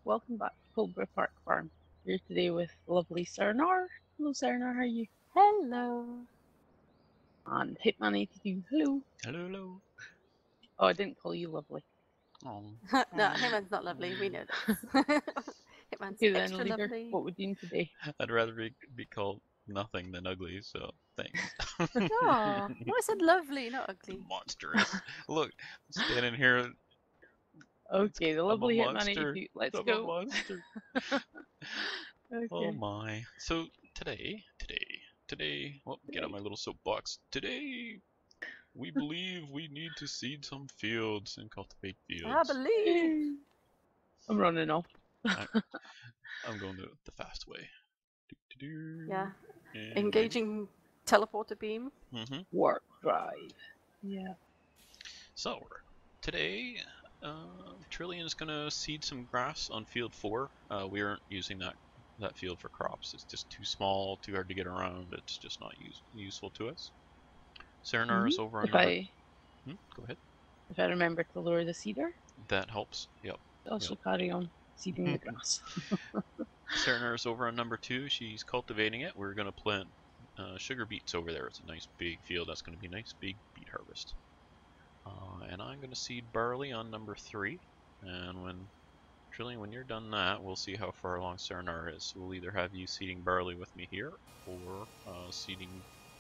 welcome back to Coldborough Park Farm. Here today with lovely Sernar. Hello Sernar, how are you? Hello. And Hitman82, hello. Hello, hello. Oh, I didn't call you lovely. Oh, No, Hitman's not lovely. We know that. Hitman's Okay then, extra leader, lovely. what we're doing today? I'd rather be called nothing than ugly, so thanks. Oh, no, I said lovely, not ugly. Monstrous. Look, I'm standing here. Okay, the I'm a lovely monster. Hitman82, let's I'm a go. monster. Oh Okay. my. So today, well, get on my little soapbox. Today, we believe we need to seed some fields and cultivate I fields. believe. I'm running off. I'm going the fast way. Yeah. And Engaging teleporter beam. Warp drive. Yeah. So, today, Trillian's gonna seed some grass on field 4. We aren't using that field for crops. It's just too small, too hard to get around. It's just not useful to us. Serenar is over on number. Go ahead. If I remember to lower the cedar, That helps. Yep. also carry on seeding the grass. Serenar is over on number 2. She's cultivating it. We're gonna plant sugar beets over there. It's a nice big field. That's gonna be a nice big beet harvest. And I'm going to seed barley on number 3. And when you're done that, we'll see how far along Serenar is. We'll either have you seeding barley with me here, or seeding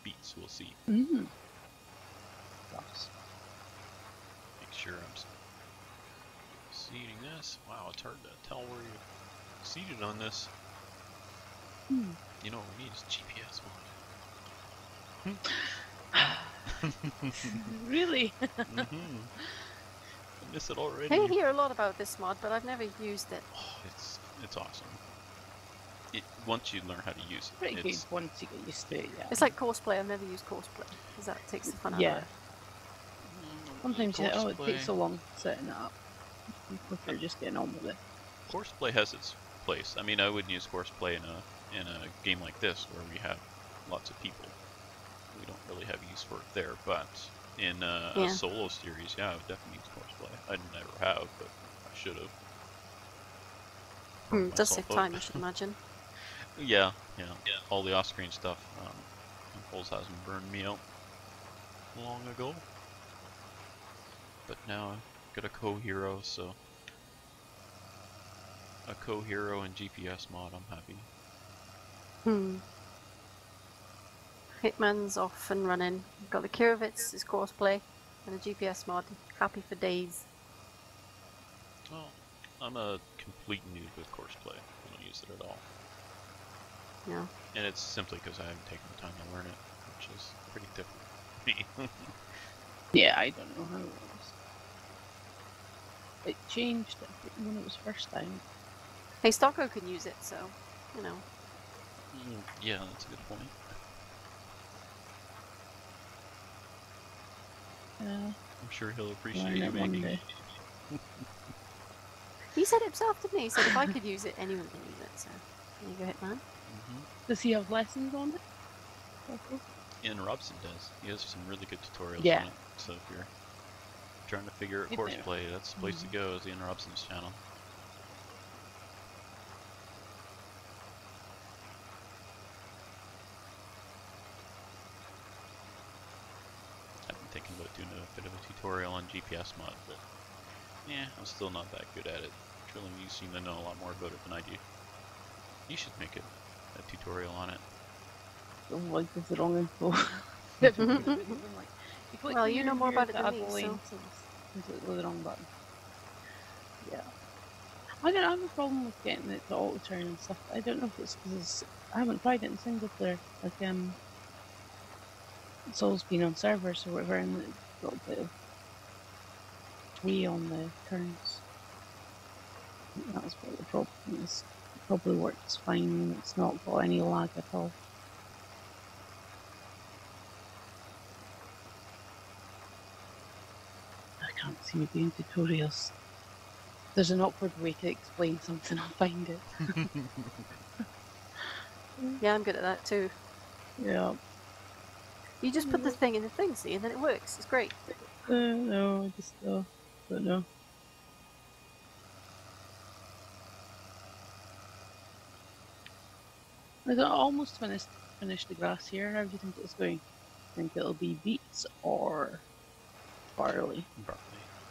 beets. We'll see. Mm. Make sure I'm seeding this. Wow, it's hard to tell where you seeded on this. You know what we need is GPS one. Really? I miss it already. I hear a lot about this mod, but I've never used it. Oh, it's awesome. Once you learn how to use it, Pretty good once you get used to it, yeah. It's like Courseplay. I've never used Courseplay because that takes the fun out of it. Sometimes you think, it takes so long setting it up. You prefer just getting on with it. Courseplay has its place. I mean, I wouldn't use Courseplay in a game like this where we have lots of people. We don't really have use for it there, but in a solo series, yeah, I would definitely use Courseplay. I never have, but I should have. Does save time, I should imagine. Yeah. All the off-screen stuff. Impulse hasn't burned me out long ago. But now I've got a co-hero, so a co-hero and GPS mod, I'm happy. Hitman's off and running. Got the Kirovitz, his Courseplay, and a GPS mod. Happy for days. Well, I'm a complete noob with Courseplay. I don't use it at all. Yeah. And it's simply because I haven't taken the time to learn it, which is pretty difficult for me. Yeah, I don't know how it was. It changed when it was first time. Hey, Stocko can use it, so, you know. Yeah, that's a good point. I'm sure he'll appreciate you making it. He said it himself, didn't he? He said if I could use it, anyone can use it, so there you go, Hitman. Does he have lessons on it? Okay. Ian Robson does. He has some really good tutorials on it. So if you're trying to figure out Courseplay, that's the place to go, is Ian Robson's channel. I've been thinking about doing a bit of a tutorial on GPS mod, but yeah, I'm still not that good at it. Trillian, you seem to know a lot more about it than I do. You should make a tutorial on it. Don't like this the wrong info. Well, you know more about it than me, so... Completely the wrong button. Yeah. I have a problem with getting it to auto-turn and stuff. I don't know if it's because I haven't tried it in single player. Like, it's always been on servers or whatever, and it's got a bit of sway on the turns. I think that's what the problem is. It probably works fine when it's not got any lag at all. I can't see me doing tutorials. There's an awkward way to explain something, I'll find it. Yeah, I'm good at that too. Yeah. You just put the thing in the thing, see, and then it works. It's great. No, I just don't know. I got almost finished the grass here. How do you think it's going? Think it'll be beets or barley? Barley.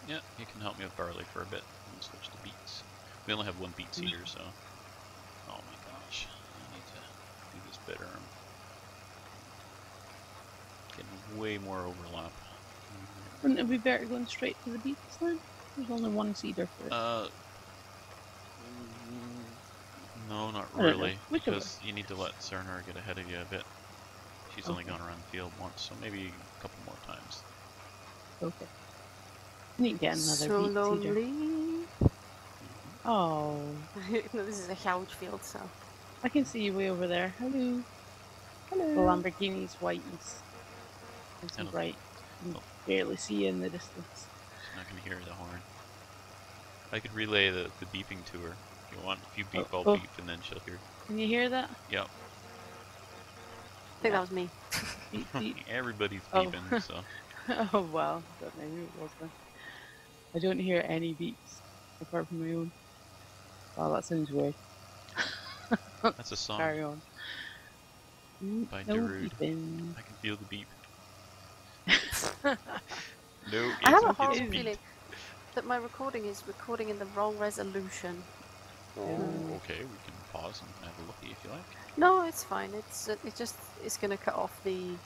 Yeah, you can help me with barley for a bit and switch to beets. We only have one beet seeder, so. Oh my gosh, I need to do this better. I'm getting way more overlap. Wouldn't it be better going straight to the beets then? There's only one seeder for it. No, not I don't know. really, Whichever. because you need to let Cerner get ahead of you a bit. She's only Okay. gone around the field once, so maybe a couple more times. Okay. I need to get another So beet seeder. lonely. Oh, No, this is a huge field, so. I can see you way over there. Hello. Hello. The Lamborghini's white and so Hello. bright. You can barely see you in the distance. She's not going to hear the horn. I could relay the beeping to her. If you want, if you beep, I'll beep, and then she'll hear. Can you hear that? Yep. I think that was me. Beep, beep. Everybody's Oh. beeping, so. Oh well, don't know who it was then. I don't hear any beeps apart from my own. Wow, that sounds weird. That's a song Carry on. by No Darude. beeping. I can feel the beep. No, I have a it's horrible beep. feeling that my recording is recording in the wrong resolution. Oh, okay, we can pause and have a looky if you like. No, it's fine. It's gonna cut off the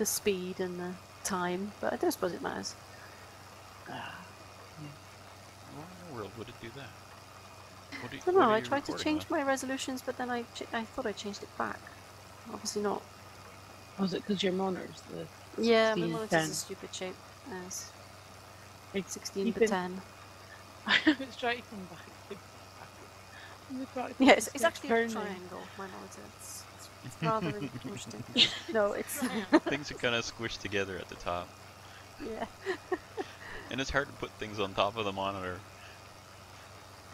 speed and the time, but I don't suppose it matters. Why in the world would it do that? I don't know. I tried to change my resolutions, but then I thought I changed it back. Obviously not. Was it because your monitor's the Yeah, my 16 monitor's 10? a stupid shape. It's It's 16 to even- 10. I was trying to come back. Yeah, it's actually a triangle. My monitor. It's rather interesting. No, it's Things are kind of squished together at the top. yeah. And it's hard to put things on top of the monitor.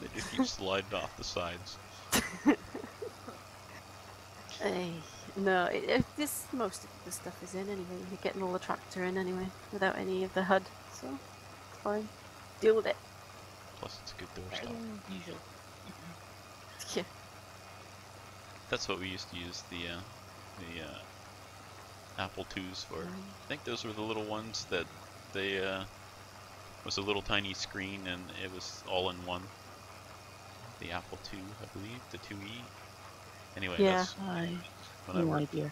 They just keep sliding off the sides. No, most of the stuff is in anyway. You're getting all the tractor in anyway, without any of the HUD, so it's fine. Deal with it. Plus, it's a good doorstop. Usual. Yeah. That's what we used to use the Apple IIs for. I think those were the little ones that they was a little tiny screen and it was all in one. The Apple II, I believe, the 2E. Anyway, Yeah. that's when I No worked idea.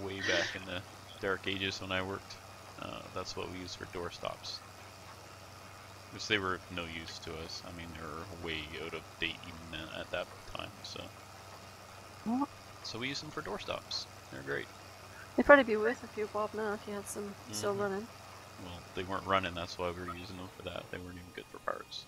way back in the dark ages when I worked. That's what we used for doorstops. Which they were of no use to us. I mean, they were way out of date even at that time. What? So we use them for doorstops. They're great. They'd probably be worth a few bob now if you had some still running. Well, they weren't running. That's why we were using them for that. They weren't even good for parts.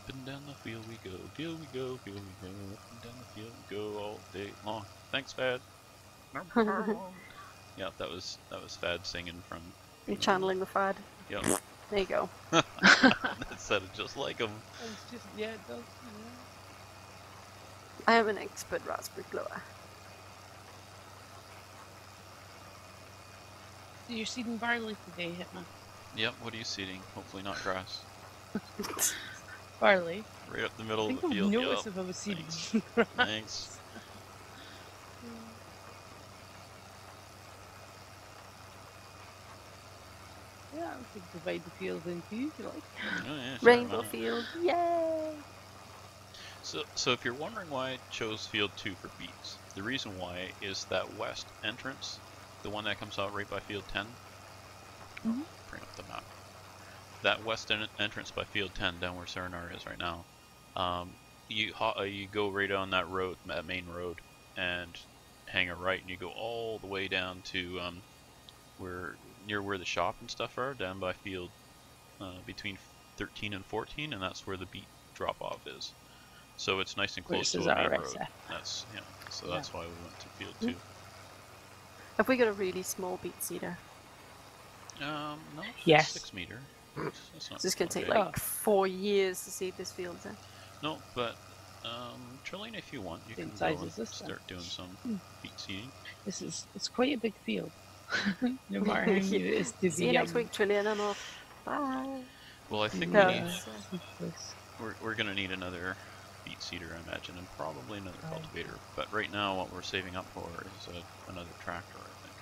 Up and down the field we go, field we go, field we go, up and down the field we go all day long. Thanks, Fad. Yeah, that was Fad singing from. You're channeling the fad. Yep. There you go. That sounded just like him. It's just, yeah, it does. I am an expert raspberry blower. You're seeding barley today, Hitman. Yep. What are you seeding? Hopefully not grass. Barley. Right up the middle I of think the I field. would notice Yep. if I was seeding Thanks. grass. Thanks. Yeah, we could divide the field in two if you like. Oh, yeah, sure, Rainbow why not? field. Yay! So if you're wondering why I chose field 2 for beets, the reason why is that west entrance, the one that comes out right by field 10. Mhm. Bring up the map. That west entrance by field 10, down where Serenar is right now. You go right on that road, that main road, and hang a right, and you go all the way down to near where the shop and stuff are, down by field between 13 and 14, and that's where the beet drop off is. So it's nice and close to a main road. That's that's why we went to field 2. Have we got a really small beet seeder? No, Yes. 6 meter. That's not It's just going to take okay. like 4 years to seed this field then. No, but Trillian, if you want, you Same can size go and as this then. start doing some beat seeding. It's quite a big field. No matter how new it is to See you next week, Trillian. I'm off. Bye. Well, I think No, we need, it's, we're gonna need another beet seeder, I imagine, and probably another Right. cultivator. But right now, what we're saving up for is another tractor, I think.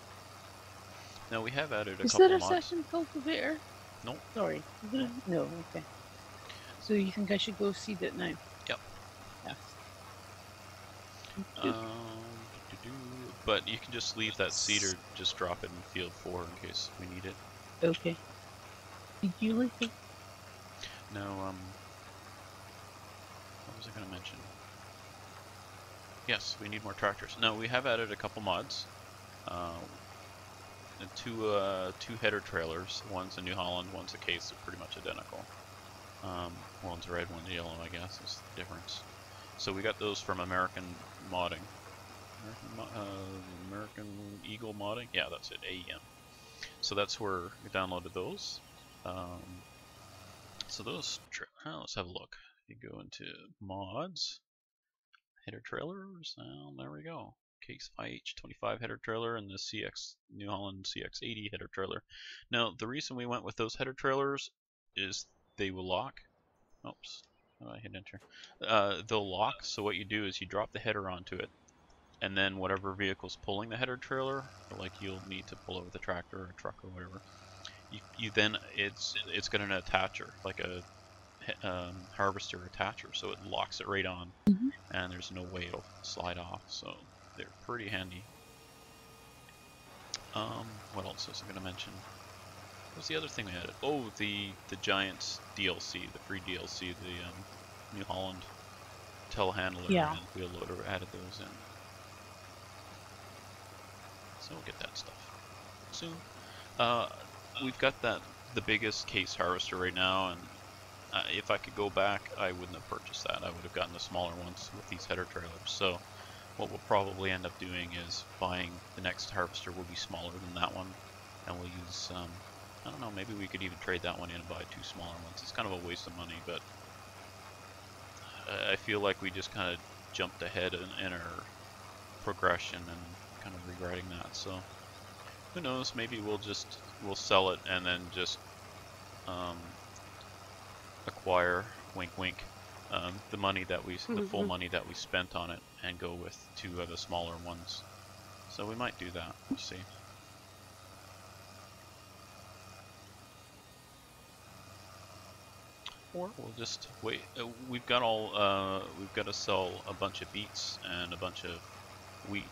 Now we have added a Is couple there a mods. second cultivator? Nope. Sorry. Is there? No. Okay. So you think I should go seed it now? Yep. Yes. But you can just leave that seeder, just drop it in field 4 in case we need it. Okay. Did you leave it? No, what was I going to mention? Yes, we need more tractors. No, we have added a couple mods. Two header trailers. One's a New Holland, one's a Case. They're pretty much identical. One's red, one's yellow, I guess, is the difference. So we got those from American Modding. American Eagle Modding? Yeah, that's it, AEM. So that's where we downloaded those. So those, let's have a look. You go into mods, header trailers, and there we go. Case IH25 header trailer and the New Holland CX80 header trailer. Now, the reason we went with those header trailers is they will lock. Oops, I hit enter. They'll lock, so what you do is you drop the header onto it, and then whatever vehicle's pulling the header trailer, like you'll need to pull it with a tractor or a truck or whatever, you then it's got an attacher, like a harvester attacher, so it locks it right on, and there's no way it'll slide off, so they're pretty handy. What else was I going to mention? What was the other thing we added? Oh, the Giants DLC, the free DLC, the New Holland telehandler and wheel loader, added those in. So we'll get that stuff soon. We've got the biggest Case harvester right now, and if I could go back, I wouldn't have purchased that. I would have gotten the smaller ones with these header trailers. So what we'll probably end up doing is buying the next harvester will be smaller than that one, and we'll use, I don't know, maybe we could even trade that one in and buy two smaller ones. It's kind of a waste of money, but I feel like we just kind of jumped ahead in our progression and kind of regretting that. So who knows, maybe we'll sell it and then just acquire, wink wink, the money that the full money that we spent on it, and go with two of the smaller ones. So we might do that. We'll see. Or we'll just wait. We've got to sell a bunch of beets and a bunch of wheat.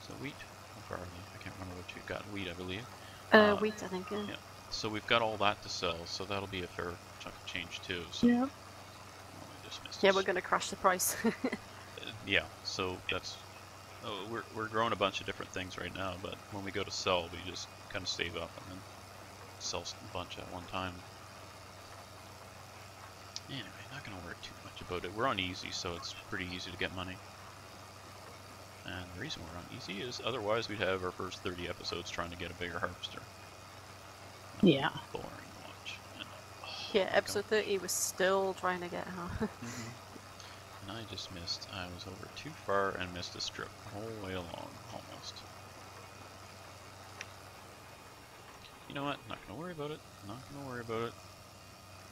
So wheat or barley? I can't remember what you've got. Wheat, I believe. wheat, I think. Yeah. So we've got all that to sell. So that'll be a fair chunk of change too. So yeah. Yeah, we're gonna crash the price. Yeah. So that's. We're growing a bunch of different things right now, but when we go to sell, we just kind of save up and then sell a bunch at one time. Anyway, not going to worry too much about it. We're on easy, so it's pretty easy to get money. And the reason we're on easy is otherwise we'd have our first 30 episodes trying to get a bigger harvester. Yeah. Boring to watch. And, yeah, episode 30 was still trying to get her. And I just missed. I was over too far and missed a strip the whole way along, almost. You know what? Not going to worry about it. Not going to worry about it.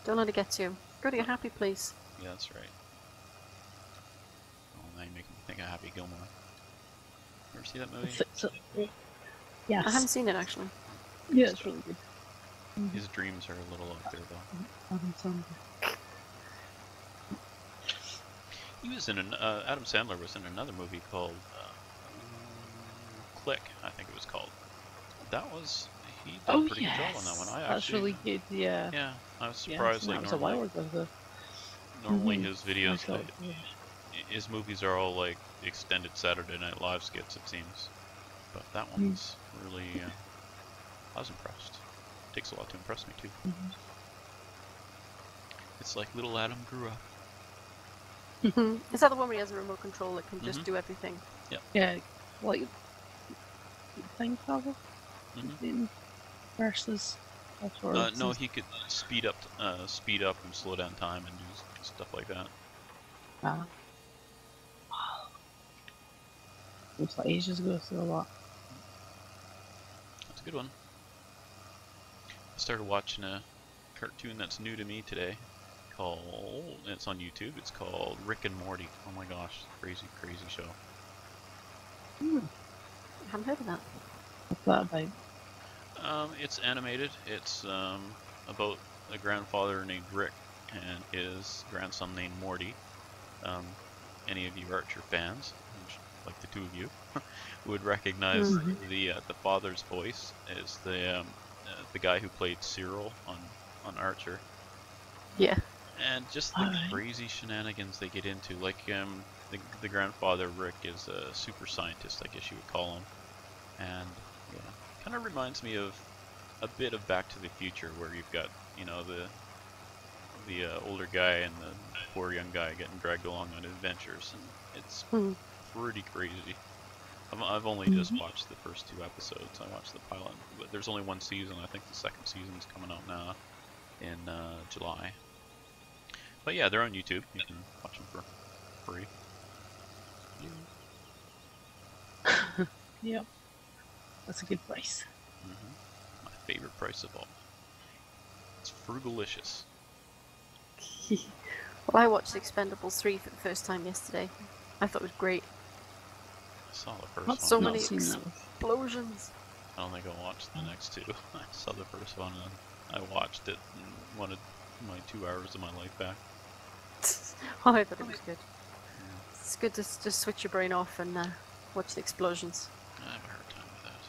Don't let it get to you. Go to your happy place. Yeah, that's right. Oh, now you're making me think of Happy Gilmore. Ever see that movie? Yes. I haven't seen it actually. Yeah, it's really good. His dreams are a little out there, though. Adam Sandler. He was in Adam Sandler was in another movie called Click, I think it was called. He did a pretty good job on that one. That's really good, yeah. Yeah, I was surprised. That was a while ago, though. Normally his videos, his movies are all like extended Saturday Night Live skits, it seems. But that one's really, I was impressed. It takes a lot to impress me, too. It's like little Adam grew up. Is that the one where he has a remote control that can just do everything? Yeah. Yeah, like thing travel versus. No, he could speed up and slow down time and do stuff like that. Looks like ages ago, so a lot. That's a good one. I started watching a cartoon that's new to me today. It's on YouTube. It's called Rick and Morty. Oh my gosh, crazy, crazy show. Hmm. I haven't heard of that. What's that about? It's animated. It's about a grandfather named Rick and his grandson named Morty. Any of you Archer fans, like the two of you, would recognize the father's voice as the guy who played Cyril on Archer. Yeah. And just the crazy shenanigans they get into. Like the grandfather Rick is a super scientist, I guess you would call him, and yeah, kind of reminds me of a bit of Back to the Future, where you've got the older guy and the poor young guy getting dragged along on adventures, and it's pretty crazy. I've only just watched the first 2 episodes. I watched the pilot, but there's only 1 season. I think the second season's coming out now in July. But yeah, they're on YouTube. You can watch them for free. Yep. That's a good price. My favorite price of all. It's frugalicious. Well, I watched Expendables 3 for the first time yesterday. I thought it was great. I saw the first Not one. so many explosions. I don't think I'll watch the next 2. I saw the first one and I watched it and wanted my 2 hours of my life back. Oh, I thought it was good. Yeah. It's good to just switch your brain off and watch the explosions. I have a hard time with that.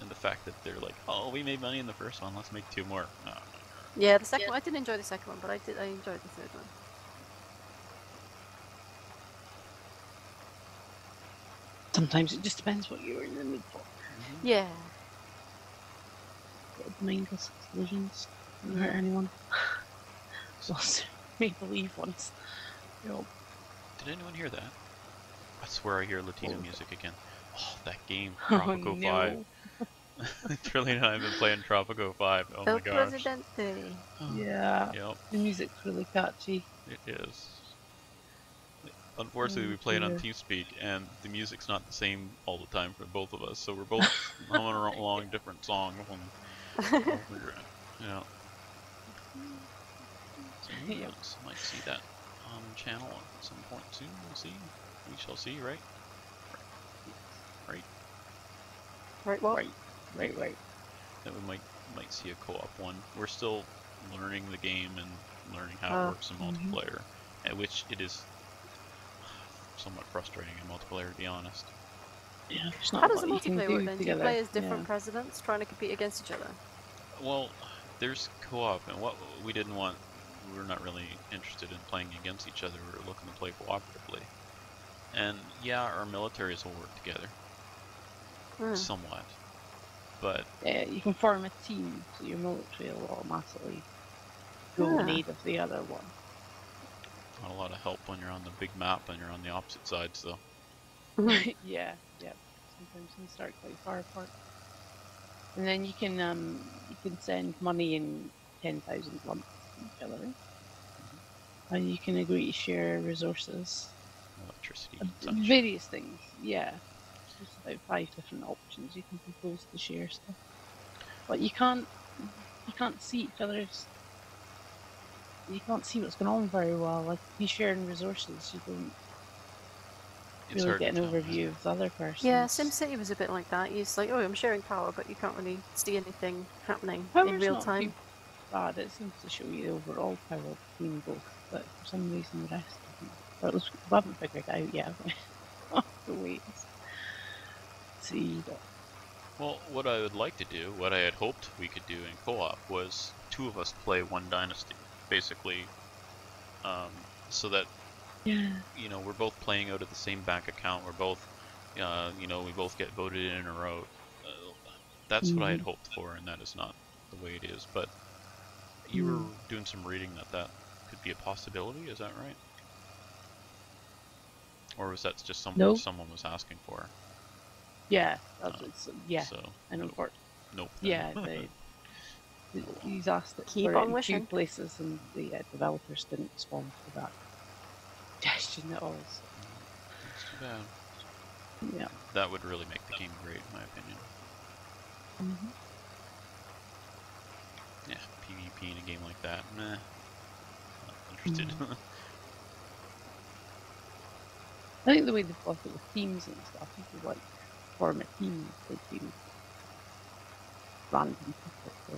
And the fact that they're like, oh, we made money in the first one, let's make 2 more. Oh, yeah, the second one, I didn't enjoy the second one, but I enjoyed the third one. Sometimes it just depends what you're in the mood for. Yeah. Mindless explosions. Doesn't hurt anyone. Just make believe once. Yep. Did anyone hear that? I swear I hear Latino music again. Oh, that game, Tropico 5. Trillian and I have been playing Tropico 5. Oh my gosh. Presidente. Yeah. Yep. The music's really catchy. It is. Unfortunately, we play it on TeamSpeak, and the music's not the same all the time for both of us, so we're both humming along different songs. Yeah. So you might see that on the channel at some point soon. We'll see. We shall see, right? Right. Right what? Right. That we might see a co-op one. We're still learning the game and learning how it works in multiplayer, at which it is somewhat frustrating in multiplayer, to be honest. Yeah, how does the multiplayer work then? Do you play as different presidents trying to compete against each other? Well, there's co-op, and what we didn't want, we were not really interested in playing against each other. We were looking to play cooperatively. And yeah, our militaries will work together. Somewhat. But yeah, you can form a team, so your military will automatically go in aid of the other one. Not a lot of help when you're on the big map and you're on the opposite sides, though. Yeah. Sometimes you can start quite far apart. And then you can send money in 10,000 lumps to each other. And you can agree to share resources. Electricity. Various things, yeah. There's about 5 different options you can propose to share stuff. But you can't see each other's. You can't see what's going on very well. Like if you're sharing resources, you don't really get an overview of the other person. Yeah, SimCity was a bit like that. It's like, oh, I'm sharing power, but you can't really see anything happening in real time. Bad. It seems to show you the overall power between both, but for some reason the rest doesn't. Or at least we haven't figured out yet. We'll have to wait and see. Well, what I would like to do, what I had hoped we could do in co-op, was 2 of us play one dynasty. Basically, so that we're both playing out of the same bank account. We're both, we both get voted in or out. That's what I had hoped for, and that is not the way it is. But you were doing some reading that could be a possibility. Is that right? Or was that just something someone was asking for? Yeah, yeah. So, I know. Nope. Yeah, he's asked it Keep for on in wishing. 2 places, and the developers didn't respond to that suggestion at all. So. too bad. Yeah. That would really make the game great, in my opinion. Mm-hmm. Yeah, PvP in a game like that, meh. Not interested. I think the way they've got it with teams and stuff, you could like form a team to do random people. So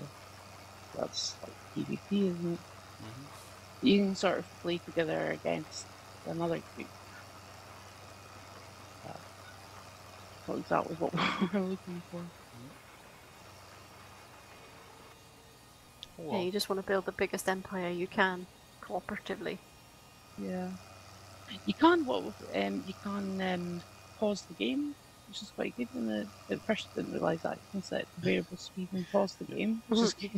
that's like PvP, isn't it? You can sort of play together against another group. Not exactly what we're looking for. Yeah, you just want to build the biggest empire you can, cooperatively. Yeah. You can pause the game, which is quite good. At first I didn't realise that you can set variable speed and pause the game, which is good.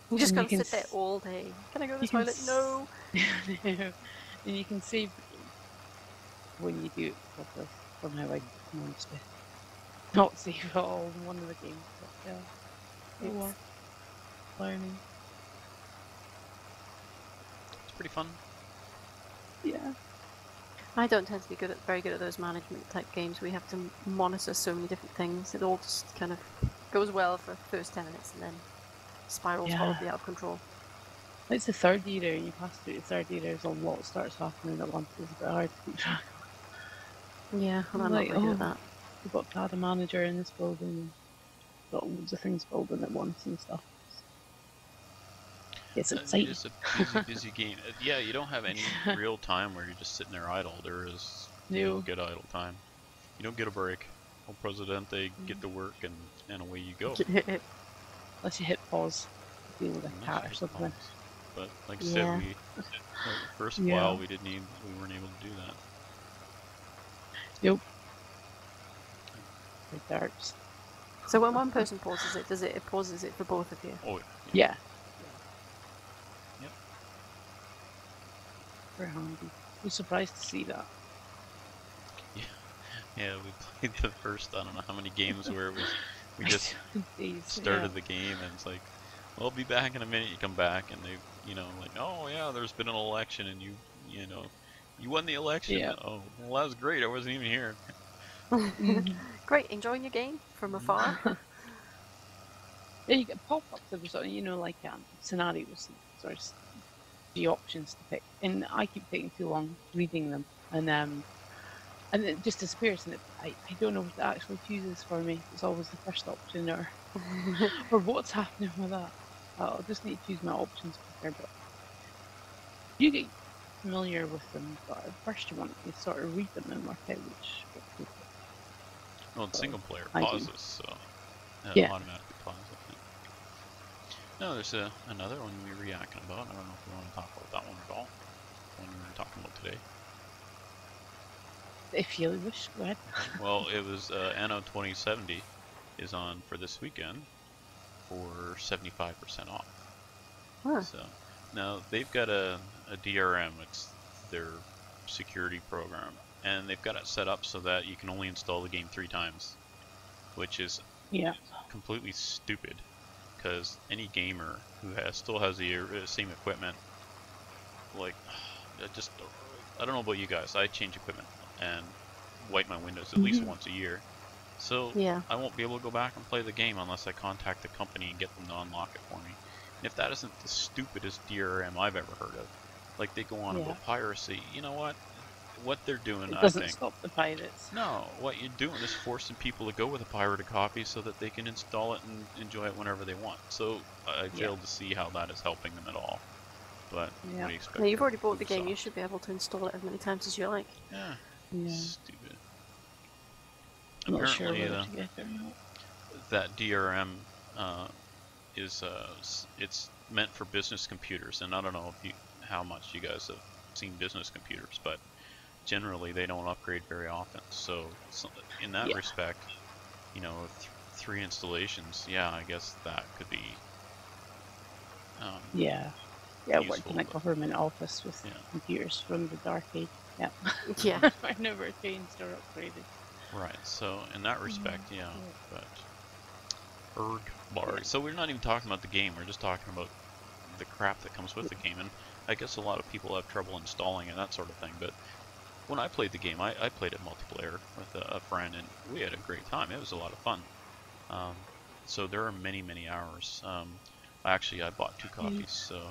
You just And gotta sit there all day. Can I go to the toilet? No. And you can save the game when you do it properly. Somehow I managed to not save it all in one of the games, but yeah. Oh well. Learning. It's pretty fun. Yeah. I don't tend to be very good at those management type games. We have to monitor so many different things. It all just kind of goes well for the first 10 minutes and then spirals horribly out of control. It's the third era, and you pass through the third era, there's a lot starts happening at once. It's a bit hard to keep track of. Yeah, and I'm not very good at that. We've got to add a manager in this building, and got loads of things building at once and stuff. It's exciting. It is a busy game. Yeah, you don't have any real time where you're just sitting there idle. You don't get idle time. You don't get a break. El Presidente, get to work, and away you go. Unless you hit pause to deal with a cat or something. Pause. But like I said, the first while we weren't able to do that. Nope. Like darts. So when one person pauses it, it pauses it for both of you? Oh, yeah. Yep. Very handy. I was surprised to see that. Yeah, we played the first, I don't know how many games where it was, we just started the game and it's like, well, I'll be back in a minute. You come back and they, like, oh yeah, there's been an election and you won the election. Yeah. Oh, well, that was great. I wasn't even here. Great, enjoying your game from afar. Yeah, you get pop-ups every sort of, like scenarios, sort of the options to pick, and I keep taking too long reading them, and it just disappears, and I don't know what it actually chooses for me. It's always the first option, or or what's happening with that. I'll just need to choose my options quicker, but you get familiar with them, but at first you want to sort of read them and work out which to pick. Well, it's single player pauses, so automatically pauses. No, there's another one we were yakking about. I don't know if we want to talk about that one at all. The one we were talking about today. If you wish, go ahead. Well, it was Anno 2070 is on for this weekend for 75% off. Huh. So now they've got a DRM. It's their security program, and they've got it set up so that you can only install the game 3 times, which is completely stupid. Because any gamer who still has the same equipment, like, I don't know about you guys, I change equipment and wipe my windows at least once a year. So I won't be able to go back and play the game unless I contact the company and get them to unlock it for me. And if that isn't the stupidest DRM I've ever heard of, like they go on about piracy, you know what? What they're doing, it doesn't stop the pirates. No, what you're doing is forcing people to go with a pirated copy so that they can install it and enjoy it whenever they want. So I failed to see how that is helping them at all. But what do you expect? Now, you've already bought the game. You should be able to install it as many times as you like. Yeah. Stupid. I'm not Apparently, sure whether to get it or not. That DRM is it's meant for business computers, and I don't know how much you guys have seen business computers, but generally they don't upgrade very often. So in that respect, 3 installations, I guess that could be working in a government office with computers from the dark age. I've never changed or upgraded. Right, so in that respect, but Erg Bar. So we're not even talking about the game, we're just talking about the crap that comes with the game, and I guess a lot of people have trouble installing and that sort of thing, but when I played the game, I played it multiplayer with a friend, and we had a great time. It was a lot of fun. So there are many, many hours. I bought 2 copies, so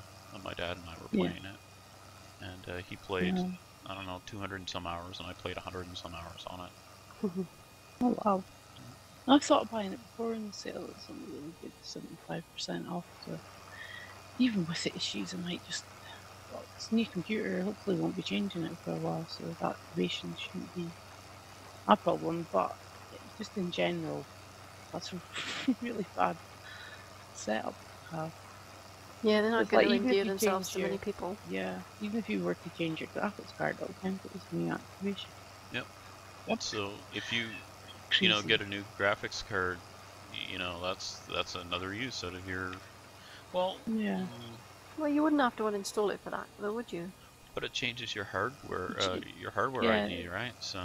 my dad and I were playing it, and he played, I don't know, 200 and some hours, and I played 100 and some hours on it. Oh wow! I thought of buying it before in the sale. It's only really good, 75% off. So even with the issues, I might just. Well, it's a new computer. Hopefully, won't be changing it for a while, so the activation shouldn't be a problem. But just in general, that's a really bad setup to have. Yeah, they're not It's going like to even if endear you themselves change to many people. even if you were to change your graphics card, it'll count it as new activation. Yep. So if you Crazy. get a new graphics card, that's another use out of your. Well, Yeah. Well, you wouldn't have to uninstall it for that, though, would you? but it changes your hardware Yeah. ID, right? So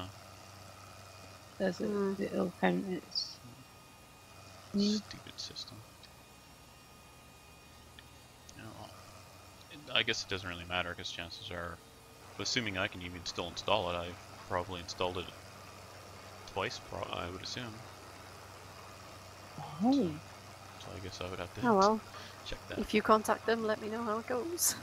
Does it? It'll count it as new. stupid system. I guess it doesn't really matter because chances are, assuming I can even still install it, I've probably installed it twice. I would assume. Oh. So I guess I would have to check that. If you contact them, let me know how it goes.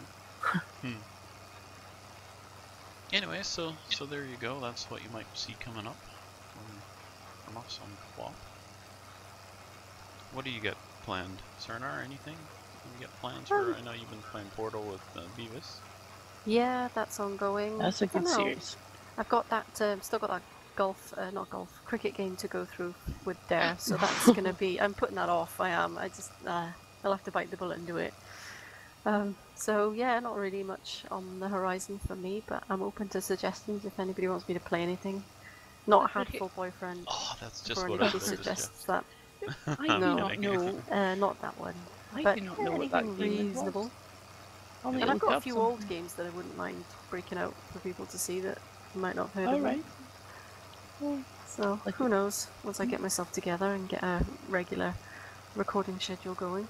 Anyway, so there you go. That's what you might see coming up from us on CoOp. What do you get planned, Cernar? Anything? You get plans for? I know you've been playing Portal with Beavis. Yeah, that's ongoing. That's a good series. I've got that. Still got that cricket game to go through with Dare. So that's gonna be. I'm putting that off. I am. I just. I'll have to bite the bullet and do it. So yeah, not really much on the horizon for me, but I'm open to suggestions if anybody wants me to play anything. Not a Hatful Boyfriend. Oh, that's just or what I anybody was suggests that. I do not know. Not that one. I do not know what that game reasonable. Was. And I've got a few old games that I wouldn't mind breaking out for people to see that might not have heard of. Right. So who knows? Once I get myself together and get a regular recording schedule going.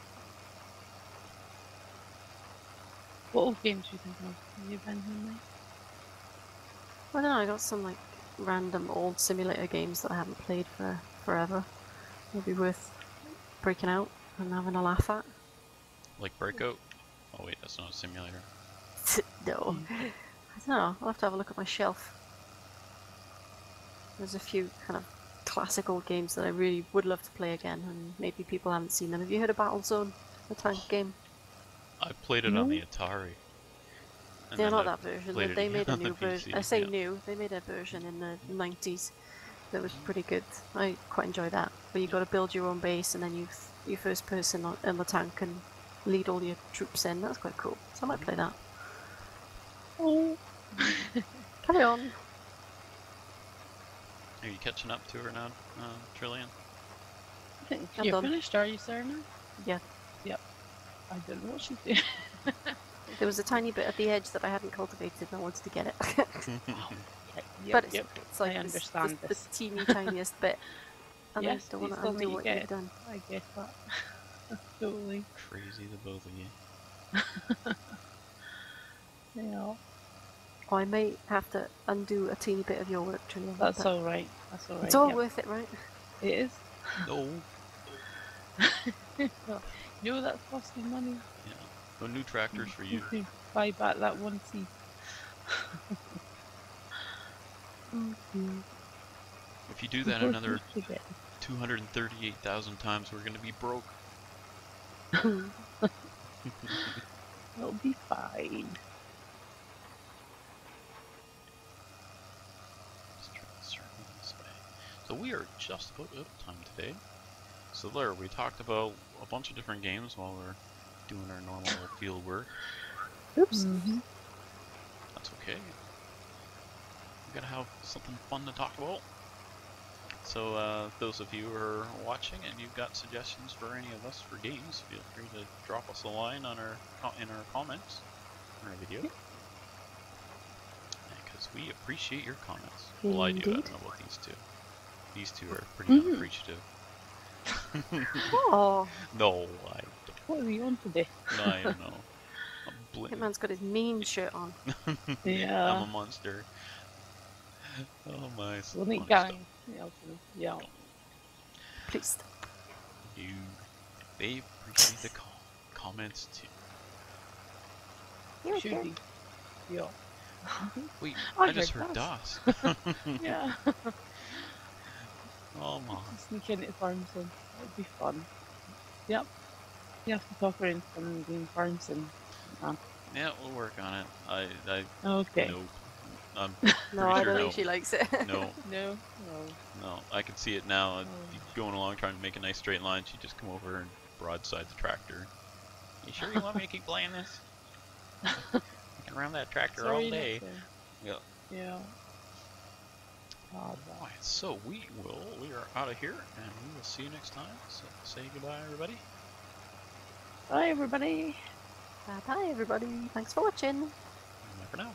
What old games do you think of? Have you been in? I don't know. I got some like random old simulator games that I haven't played for forever. Maybe worth breaking out and having a laugh at. Like Breakout? Oh wait, that's not a simulator. No. I don't know. I'll have to have a look at my shelf. There's a few kind of classic old games that I really would love to play again, and maybe people haven't seen them. Have you heard of Battlezone, the tank game? I played it on the Atari. They're not that version. They made a new version. PC, I say new. They made a version in the 90s that was pretty good. I quite enjoy that. Where you got to build your own base, and then you first person in the tank and lead all your troops in. That's quite cool. So I might play that. Oh. Carry on. Are you catching up to her now, Trillian? I think you're finished, are you, sir? Now? Yeah. Yep. I don't know what she's doing. There was a tiny bit at the edge that I hadn't cultivated, and I wanted to get it. But it's like I understand the teeny tiniest bit. And yes, I don't want to undo what you've done. I get that. Totally. Crazy, the both of you. Yeah. Oh, I may have to undo a teeny bit of your work, Trillian. That's all right. That's all right. It's all worth it, right? It is. No. You know that's costing money. Yeah. No new tractors for you. Buy back that one seed. If you do that another 238,000 times, we're going to be broke. It'll be fine. Let's try to circle this way. So we are just about out of time today. So there, we talked about a bunch of different games while we're doing our normal field work. Oops. That's okay. We gotta have something fun to talk about. So those of you who are watching and you've got suggestions for any of us for games, feel free to drop us a line on in our comments on our video. Because we appreciate your comments. Well, I do. I don't know about these two. These two are pretty unappreciative. Oh. No, I don't. What are we on today? No, I don't know. That man's got his mean shirt on. Yeah. I'm a monster. Oh my. We'll need funny guys. stuff. Yeah. Please. You, they appreciate the comments too. Here, Should here. be. Yeah. Wait, I I just heard heard DOS. Yeah. Oh my. Sneak into the farm sim. That would be fun. Yep. You have to talk around some game farm sim. Yeah, we'll work on it. Okay. Nope. I'm No, pretty I sure don't no. think she likes it. No, No. no. I can see it now. Oh. Going along trying to make a nice straight line. She just come over and broadside the tractor. You sure you want me to keep playing this? I can run that tractor all Sorry, day. not to. Yeah. Yeah. Oh, Alright, so we are out of here, and we will see you next time. So say goodbye, everybody. Bye, everybody. Bye bye, everybody. Thanks for watching. Bye for now.